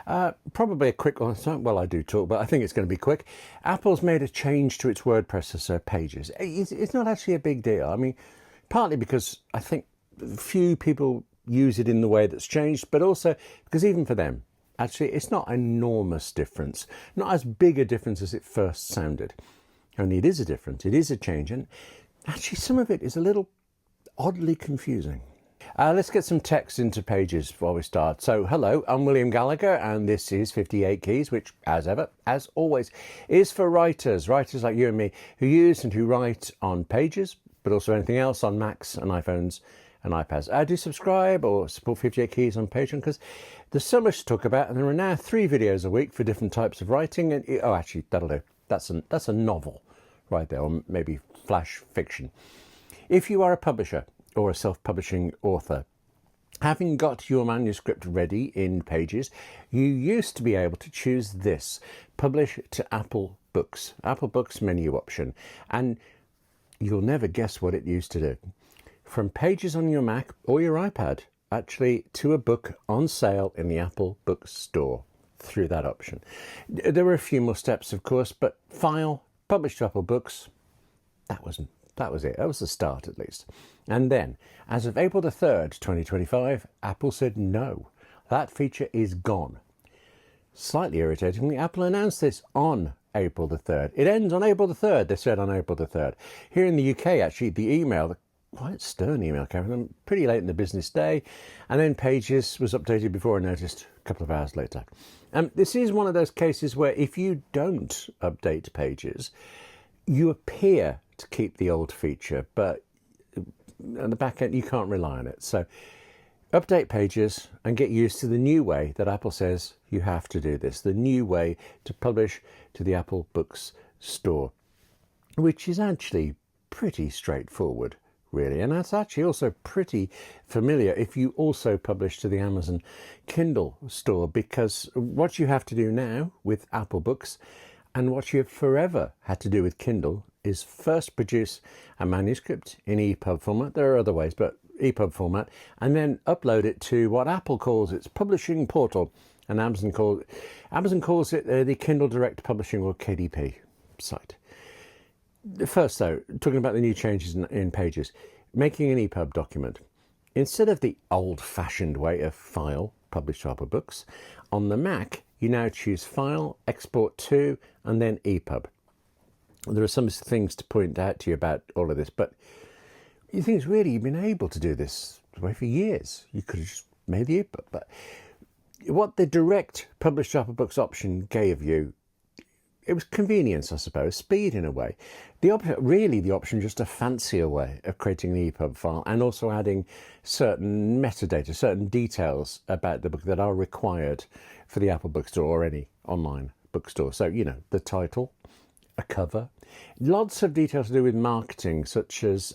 Probably a quick one. Well, I do talk, but I think it's going to be quick. Apple's made a change to its word processor Pages. It's not actually a big deal. I mean, partly because I think few people use it in the way that's changed, but also because even for them, actually, it's not an enormous difference. Not as big a difference as it first sounded. Only it is a difference. It is a change. And actually, some of it is a little oddly confusing. Let's get some text into Pages before we start. So, hello, I'm William Gallagher, and this is 58 Keys, which, as ever, as always, is for writers like you and me, who use and who write on Pages, but also anything else on Macs and iPhones and iPads. Do subscribe or support 58 Keys on Patreon, because there's so much to talk about, and there are now 3 videos a week for different types of writing. And oh, actually, that'll do. That's a novel right there, or maybe flash fiction. If you are a publisher or a self-publishing author, having got your manuscript ready in Pages, you used to be able to choose this, Publish to Apple Books menu option, and you'll never guess what it used to do. From Pages on your Mac or your iPad, actually, to a book on sale in the Apple Books store through that option. There were a few more steps, of course, but File, Publish to Apple Books, that was it. That was the start, at least. And then, as of April the 3rd, 2025, Apple said no. That feature is gone. Slightly irritatingly, Apple announced this on April the 3rd. It ends on April the 3rd, they said on April the 3rd. Here in the UK, actually, the email, the quite stern email came from them pretty late in the business day. And then Pages was updated before I noticed a couple of hours later. This is one of those cases where if you don't update Pages, you appear to keep the old feature, but on the back end, you can't rely on it. So update Pages and get used to the new way that Apple says you have to do this, the new way to publish to the Apple Books store, which is actually pretty straightforward, really. And that's actually also pretty familiar if you also publish to the Amazon Kindle store, because what you have to do now with Apple Books and what you've forever had to do with Kindle is first produce a manuscript in EPUB format. There are other ways, but EPUB format, and then upload it to what Apple calls its publishing portal, and Amazon calls it the Kindle Direct Publishing, or KDP site. First, though, talking about the new changes in Pages, making an EPUB document. Instead of the old-fashioned way of File, Publish to Apple Books, on the Mac, you now choose File, Export to, and then EPUB. There are some things to point out to you about all of this, but you think it's really, you've been able to do this way for years. You could have just made the EPUB. But what the direct Publish to Apple Books option gave you, it was convenience, I suppose, speed in a way. The option just a fancier way of creating an EPUB file and also adding certain metadata, certain details about the book that are required for the Apple Bookstore or any online bookstore. So, you know, the title, a cover, lots of details to do with marketing, such as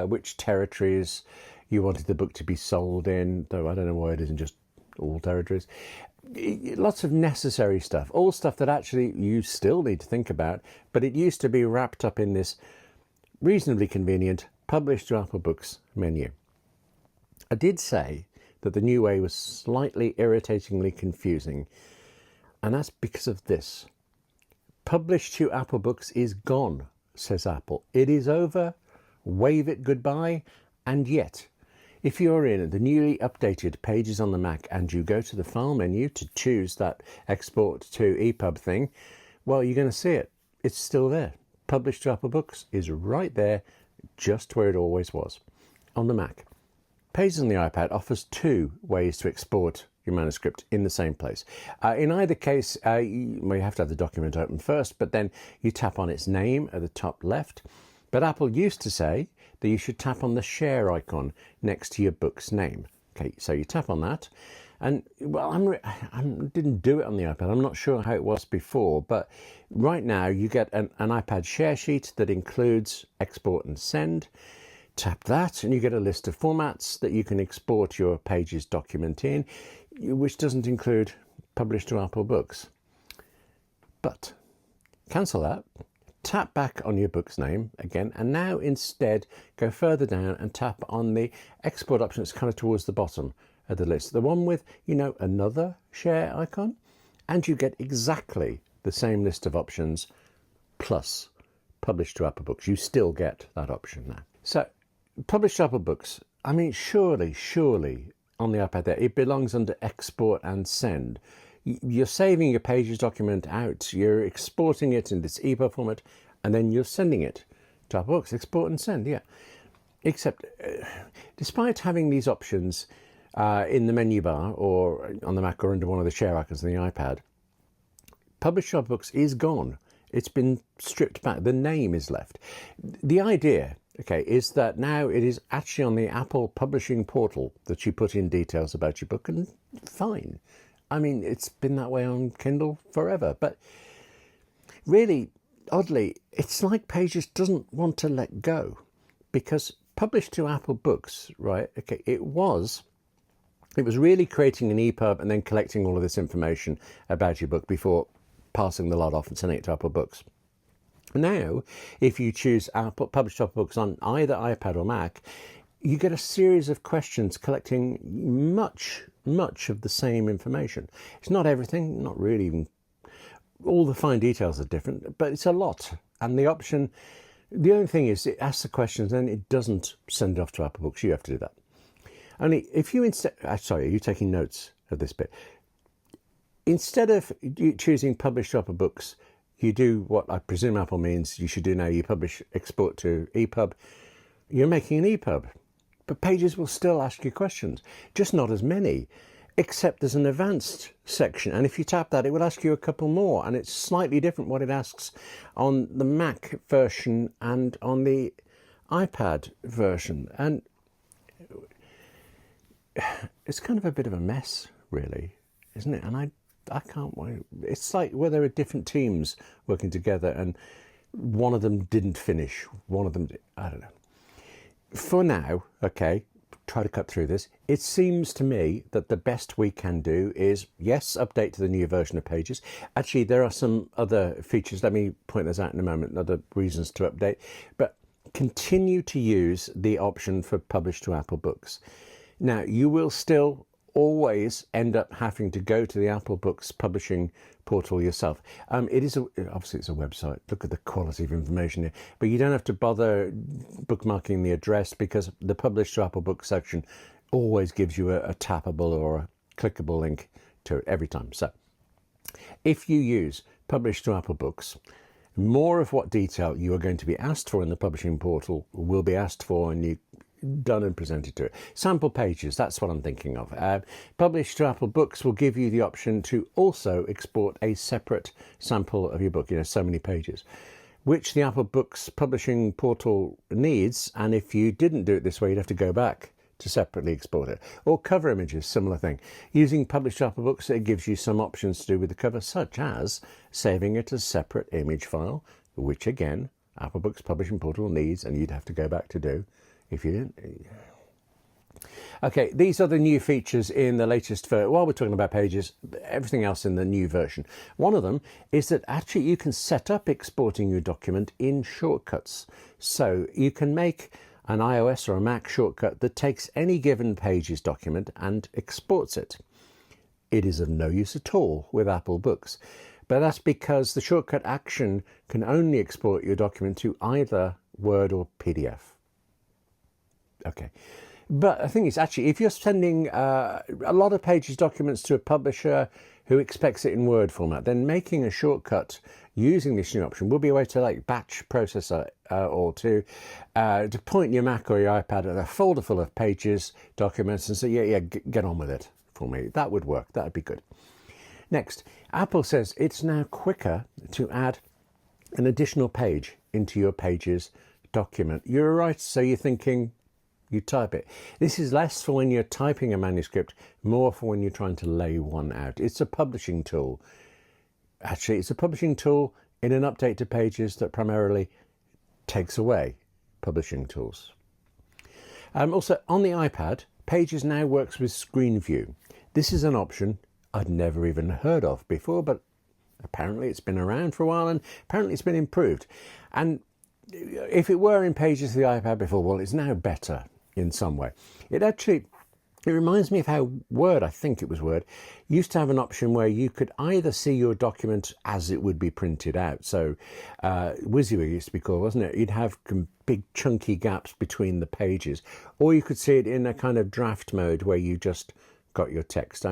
which territories you wanted the book to be sold in, though I don't know why it isn't just all territories. Lots of necessary stuff, all stuff that actually you still need to think about, but it used to be wrapped up in this reasonably convenient Publish to Apple Books menu. I did say that the new way was slightly irritatingly confusing, and that's because of this. Publish to Apple Books is gone, says Apple. It is over, wave it goodbye, and yet, if you're in the newly updated Pages on the Mac and you go to the File menu to choose that Export to EPUB thing, well, you're going to see it. It's still there. Publish to Apple Books is right there, just where it always was, on the Mac. Pages on the iPad offers 2 ways to export your manuscript in the same place. In either case, you have to have the document open first, but then you tap on its name at the top left. But Apple used to say that you should tap on the share icon next to your book's name. Okay, so you tap on that, and well, I didn't do it on the iPad. I'm not sure how it was before, but right now you get an iPad share sheet that includes export and send. Tap that and you get a list of formats that you can export your Pages document in, which doesn't include Publish to Apple Books. But cancel that, tap back on your book's name again, and now instead go further down and tap on the export option that's kind of towards the bottom of the list. The one with, you know, another share icon. and you get exactly the same list of options plus publish to Apple Books. You still get that option now. So publish to Apple Books, I mean, surely on the iPad there, it belongs under export and send. You're saving your Pages document out, you're exporting it in this EPUB format, and then you're sending it to Apple Books. Export and send, yeah. Except, despite having these options in the menu bar or on the Mac or under one of the share icons on the iPad, Publish to Apple Books is gone. It's been stripped back. The name is left. The idea, okay, is that now it is actually on the Apple publishing portal that you put in details about your book, and fine. I mean, it's been that way on Kindle forever. But really, oddly, it's like Pages doesn't want to let go, because Publish to Apple Books, right, okay, it was really creating an EPUB and then collecting all of this information about your book before passing the lot off and sending it to Apple Books. Now, if you choose Publish to Apple Books on either iPad or Mac, you get a series of questions collecting much of the same information. It's not everything, not really even all the fine details are different, but it's a lot. And the only thing is it asks the questions and it doesn't send it off to Apple Books. You have to do that. Only if you sorry, are you taking notes of this bit? Instead of choosing Publish to Apple Books, you do what I presume Apple means you should do now. You export to EPUB. You're making an EPUB. But Pages will still ask you questions, just not as many, except there's an advanced section. And if you tap that, it will ask you a couple more. And it's slightly different what it asks on the Mac version and on the iPad version. And it's kind of a bit of a mess, really, isn't it? And I can't wait. It's like where there are different teams working together and one of them didn't finish. One of them, I don't know. For now, okay, try to cut through this. It seems to me that the best we can do is, yes, update to the new version of Pages. Actually, there are some other features. Let me point those out in a moment, other reasons to update. But continue to use the option for Publish to Apple Books. Now, you will still always end up having to go to the Apple Books publishing portal yourself. It is obviously it's a website. Look at the quality of information here, but you don't have to bother bookmarking the address because the Publish to Apple Books section always gives you a tappable or a clickable link to it every time. So if you use Publish to Apple Books, more of what detail you are going to be asked for in the publishing portal will be asked for and you done and presented to it. Sample pages, that's what I'm thinking of. Publish to Apple Books will give you the option to also export a separate sample of your book, so many pages, which the Apple Books publishing portal needs. And if you didn't do it this way, you'd have to go back to separately export it. Or cover images, similar thing. Using Publish to Apple Books, it gives you some options to do with the cover, such as saving it as separate image file, which again, Apple Books publishing portal needs, and you'd have to go back to do if you didn't. Okay, these are the new features in the latest, while we're talking about Pages, everything else in the new version. One of them is that actually you can set up exporting your document in shortcuts. So you can make an iOS or a Mac shortcut that takes any given Pages document and exports it. It is of no use at all with Apple Books, but that's because the shortcut action can only export your document to either Word or PDF. Okay, but the thing is, actually, if you're sending a lot of Pages documents to a publisher who expects it in Word format, then making a shortcut using this new option will be a way to batch processor or to point your Mac or your iPad at a folder full of Pages documents and say, yeah, get on with it for me. That would work. That would be good. Next, Apple says it's now quicker to add an additional page into your Pages document. You're right, so you're thinking, you type it. This is less for when you're typing a manuscript, more for when you're trying to lay one out. It's a publishing tool. Actually, it's a publishing tool in an update to Pages that primarily takes away publishing tools. Also, on the iPad, Pages now works with Screen View. This is an option I'd never even heard of before, but apparently it's been around for a while and apparently it's been improved. And if it were in Pages of the iPad before, well, it's now better in some way. It actually It reminds me of how Word, I think it was Word, used to have an option where you could either see your document as it would be printed out. So WYSIWYG used to be called, wasn't it? You'd have big chunky gaps between the pages, or you could see it in a kind of draft mode where you just got your text.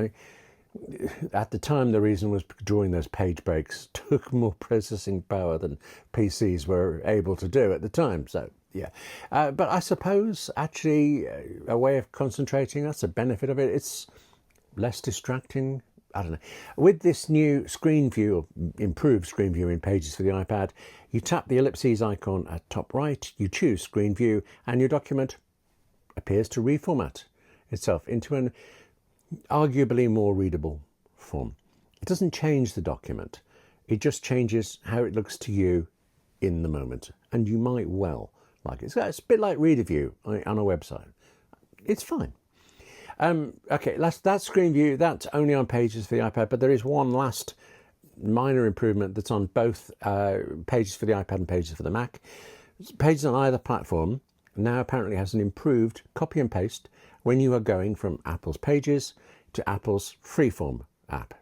At the time, the reason was drawing those page breaks took more processing power than PCs were able to do at the time. So yeah, but I suppose actually a way of concentrating, that's a benefit of it. It's less distracting. I don't know. With this new screen view, or improved screen view in Pages for the iPad, you tap the ellipses icon at top right, you choose screen view, and your document appears to reformat itself into an arguably more readable form. It doesn't change the document. It just changes how it looks to you in the moment, and you might well like it. It's a bit like Reader View on a website. It's fine. Okay, that's screen view. That's only on Pages for the iPad, but there is one last minor improvement that's on both Pages for the iPad and Pages for the Mac. Pages on either platform now apparently has an improved copy and paste when you are going from Apple's Pages to Apple's Freeform app.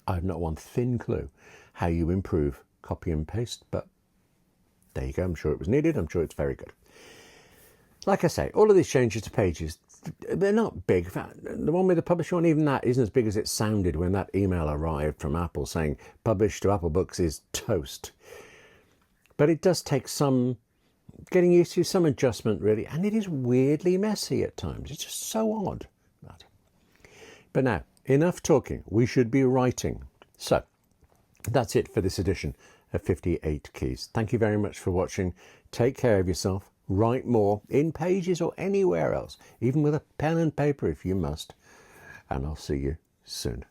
I have not one thin clue how you improve copy and paste, but there you go. I'm sure it was needed. I'm sure it's very good. Like I say, all of these changes to Pages, they're not big. In fact, the one with the publish one, even that isn't as big as it sounded when that email arrived from Apple saying publish to Apple Books is toast. But it does take some getting used to, some adjustment really, and it is weirdly messy at times. It's just so odd. But now, enough talking. We should be writing. So that's it for this edition of 58 Keys. Thank you very much for watching. Take care of yourself. Write more in Pages or anywhere else, even with a pen and paper if you must. And I'll see you soon.